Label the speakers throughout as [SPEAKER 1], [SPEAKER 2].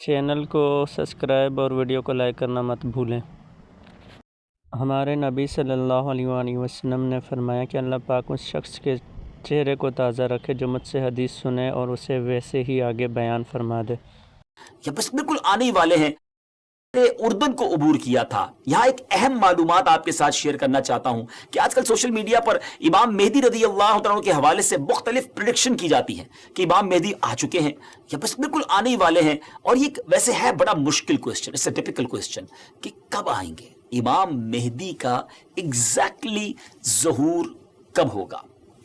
[SPEAKER 1] Channel کو subscribe اور video کو لائک کرنا مت بھولیں۔ ہمارے نبی صلی اللہ علیہ وآلہ وسلم نے فرمایا کہ اللہ پاک اس شخص کے چہرے کو تازہ رکھے جو مجھ سے حدیث سنے اور اسے ویسے ہی آگے بیان فرما دے۔
[SPEAKER 2] یہ بس بالکل آنے ہی والے ہیں۔ اردن کو عبور کیا تھا۔ یہاں ایک اہم معلومات آپ کے ساتھ شیئر کرنا چاہتا ہوں کہ آج کل سوشل میڈیا پر امام مہدی رضی اللہ عنہ کے حوالے سے مختلف پریڈکشن کی جاتی ہے کہ امام مہدی آ چکے ہیں یا بس بالکل آنے ہی والے ہیں، اور یہ ویسے ہے بڑا مشکل کوسچن، اس سے ٹپیکل کوسچن کہ کب آئیں گے امام مہدی کا ایگزیکٹلی ظہور کب ہوگا۔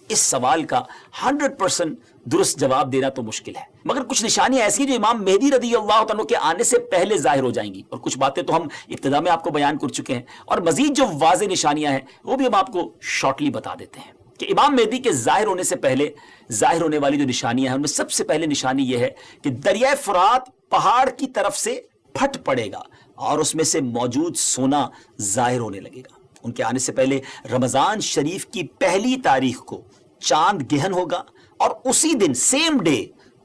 [SPEAKER 2] اس سوال کا 100% درست جواب دینا تو مشکل ہے، مگر کچھ نشانیاں ایسی ہیں جو امام مہدی رضی اللہ عنہ کے آنے سے پہلے ظاہر ہو جائیں گی، اور کچھ باتیں تو ہم ابتدا میں آپ کو بیان کر چکے ہیں، اور مزید جو واضح نشانیاں ہیں وہ بھی ہم آپ کو شارٹلی بتا دیتے ہیں کہ امام مہدی کے ظاہر ہونے سے پہلے ظاہر ہونے والی جو نشانیاں ہیں ان میں سب سے پہلے نشانی یہ ہے کہ دریائے فرات پہاڑ کی طرف سے پھٹ پڑے گا اور اس میں سے موجود سونا ظاہر ہونے لگے گا۔ ان کے آنے سے پہلے رمضان شریف کی پہلی تاریخ کو چاند گہن ہوگا، اور اسی دن سیم ڈے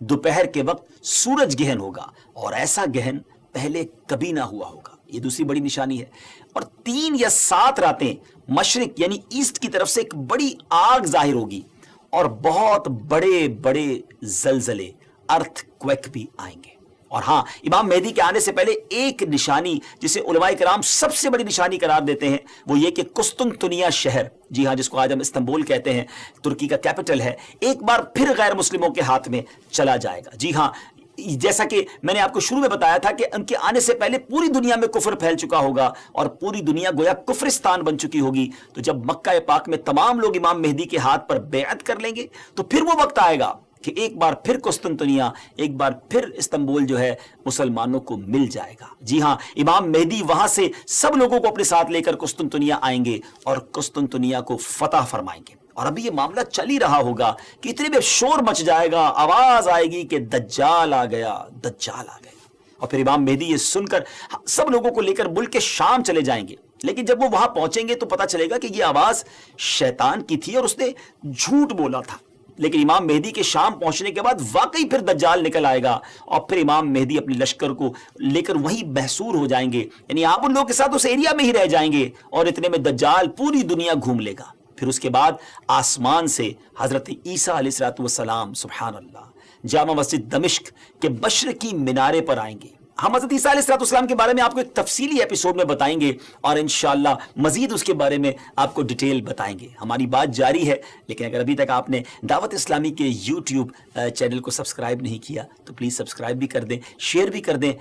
[SPEAKER 2] دوپہر کے وقت سورج گہن ہوگا، اور ایسا گہن پہلے کبھی نہ ہوا ہوگا۔ یہ دوسری بڑی نشانی ہے۔ اور 3 یا 7 راتیں مشرق یعنی ایسٹ کی طرف سے ایک بڑی آگ ظاہر ہوگی، اور بہت بڑے بڑے زلزلے ارتھ کویک بھی آئیں گے۔ اور ہاں، امام مہدی کے آنے سے پہلے ایک نشانی جسے علماء کرام سب سے بڑی نشانی قرار دیتے ہیں وہ یہ کہ قسطنطنیہ شہر، جی ہاں، جس کو آج ہم استنبول کہتے ہیں، ترکی کا کیپٹل ہے، ایک بار پھر غیر مسلموں کے ہاتھ میں چلا جائے گا۔ جی ہاں، جیسا کہ میں نے آپ کو شروع میں بتایا تھا کہ ان کے آنے سے پہلے پوری دنیا میں کفر پھیل چکا ہوگا اور پوری دنیا گویا کفرستان بن چکی ہوگی، تو جب مکہ پاک میں تمام لوگ امام مہدی کے ہاتھ پر بیعت کر لیں گے تو پھر وہ وقت آئے گا کہ ایک بار پھر قسطنطنیہ، ایک بار پھر استنبول جو ہے مسلمانوں کو مل جائے گا۔ جی ہاں، امام مہدی وہاں سے سب لوگوں کو اپنے ساتھ لے کر قسطنطنیہ آئیں گے اور قسطنطنیہ کو فتح فرمائیں گے۔ اور ابھی یہ معاملہ چل ہی رہا ہوگا کہ اتنے میں شور مچ جائے گا، آواز آئے گی کہ دجال آ گیا، دجال آ گیا، اور پھر امام مہدی یہ سن کر سب لوگوں کو لے کر ملک شام چلے جائیں گے۔ لیکن جب وہ وہاں پہنچیں گے تو پتہ چلے گا کہ یہ آواز شیطان کی تھی اور اس نے جھوٹ بولا تھا۔ لیکن امام مہدی کے شام پہنچنے کے بعد واقعی پھر دجال نکل آئے گا، اور پھر امام مہدی اپنے لشکر کو لے کر وہیں محصور ہو جائیں گے، یعنی آپ ان لوگوں کے ساتھ اس ایریا میں ہی رہ جائیں گے، اور اتنے میں دجال پوری دنیا گھوم لے گا۔ پھر اس کے بعد آسمان سے حضرت عیسیٰ علیہ السلام سبحان اللہ جامع مسجد دمشق کے مشرقی مینارے پر آئیں گے۔ ہم حضرت عیسیٰ علیہ السلام کے بارے میں آپ کو ایک تفصیلی ایپیسوڈ میں بتائیں گے، اور انشاءاللہ مزید اس کے بارے میں آپ کو ڈیٹیل بتائیں گے۔ ہماری بات جاری ہے، لیکن اگر ابھی تک آپ نے دعوت اسلامی کے یوٹیوب چینل کو سبسکرائب نہیں کیا تو پلیز سبسکرائب بھی کر دیں، شیئر بھی کر دیں۔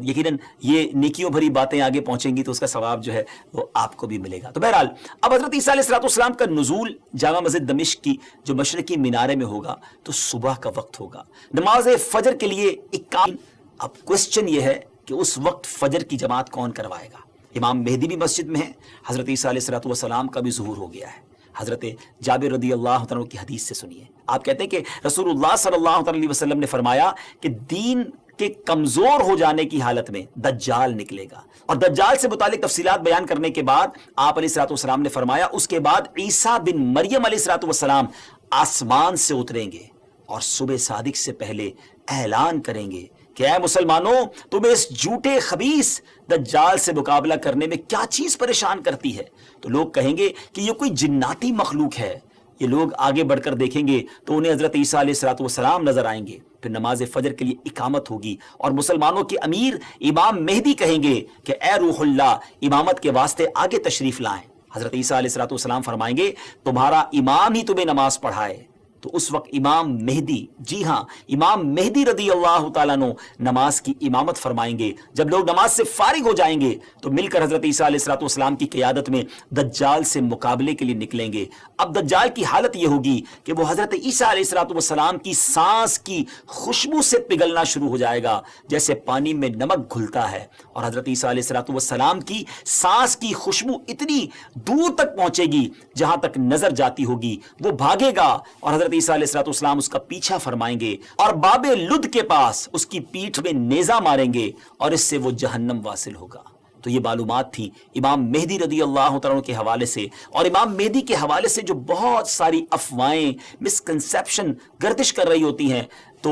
[SPEAKER 2] یقیناً یہ نیکیوں بھری باتیں آگے پہنچیں گی تو اس کا ثواب جو ہے وہ آپ کو بھی ملے گا۔ تو بہرحال اب حضرت عیسیٰ علیہ السلام کا نزول جامع مسجد دمشق کی جو مشرقی مینارے میں ہوگا تو صبح کا وقت ہوگا، نماز فجر کے لیے 51۔ اب کوسچن یہ ہے کہ اس وقت فجر کی جماعت کون کروائے گا؟ امام مہدی بھی مسجد میں ہے، حضرت عیسیٰ علیہ السلام کا بھی ظہور ہو گیا ہے۔ حضرت جابر رضی اللہ عنہ کی حدیث سے سنیے، آپ کہتے ہیں کہ رسول اللہ صلی اللہ علیہ وسلم نے فرمایا کہ دین کے کمزور ہو جانے کی حالت میں دجال نکلے گا، اور دجال سے متعلق تفصیلات بیان کرنے کے بعد آپ علیہ السلام نے فرمایا اس کے بعد عیسیٰ بن مریم علیہ السلام آسمان سے اتریں گے اور صبح صادق سے پہلے اعلان کریں گے کہ اے مسلمانوں، تمہیں اس جھوٹے خبیث دجال سے مقابلہ کرنے میں کیا چیز پریشان کرتی ہے؟ تو لوگ کہیں گے کہ یہ کوئی جناتی مخلوق ہے۔ یہ لوگ آگے بڑھ کر دیکھیں گے تو انہیں حضرت عیسیٰ علیہ السلام نظر آئیں گے۔ پھر نماز فجر کے لیے اقامت ہوگی اور مسلمانوں کے امیر امام مہدی کہیں گے کہ اے روح اللہ، امامت کے واسطے آگے تشریف لائیں۔ حضرت عیسیٰ علیہ السلام فرمائیں گے تمہارا امام ہی تمہیں نماز پڑھائے۔ تو اس وقت امام مہدی، جی ہاں، امام مہدی رضی اللہ تعالیٰ عنہ نماز کی امامت فرمائیں گے۔ جب لوگ نماز سے فارغ ہو جائیں گے تو مل کر حضرت عیسیٰ علیہ السلام کی قیادت میں دجال سے مقابلے کے لیے نکلیں گے۔ اب دجال کی حالت یہ ہوگی کہ وہ حضرت عیسیٰ علیہ السلام کی سانس کی خوشبو سے پگھلنا شروع ہو جائے گا، جیسے پانی میں نمک گھلتا ہے، اور حضرت عیسیٰ علیہ السلام کی سانس کی خوشبو اتنی دور تک پہنچے گی جہاں تک نظر جاتی ہوگی۔ وہ بھاگے گا اور حضرت عیسیٰ علیہ السلام اس کا پیچھا فرمائیں گے اور باب لد کے پاس اس کی پیٹھ میں نیزہ ماریں گے اور اس سے وہ جہنم واصل ہوگا۔ تو یہ معلومات تھی امام مہدی رضی اللہ عنہ کے حوالے سے، اور امام مہدی کے حوالے سے جو بہت ساری افواہیں، مسکنسیپشن گردش کر رہی ہوتی ہیں، تو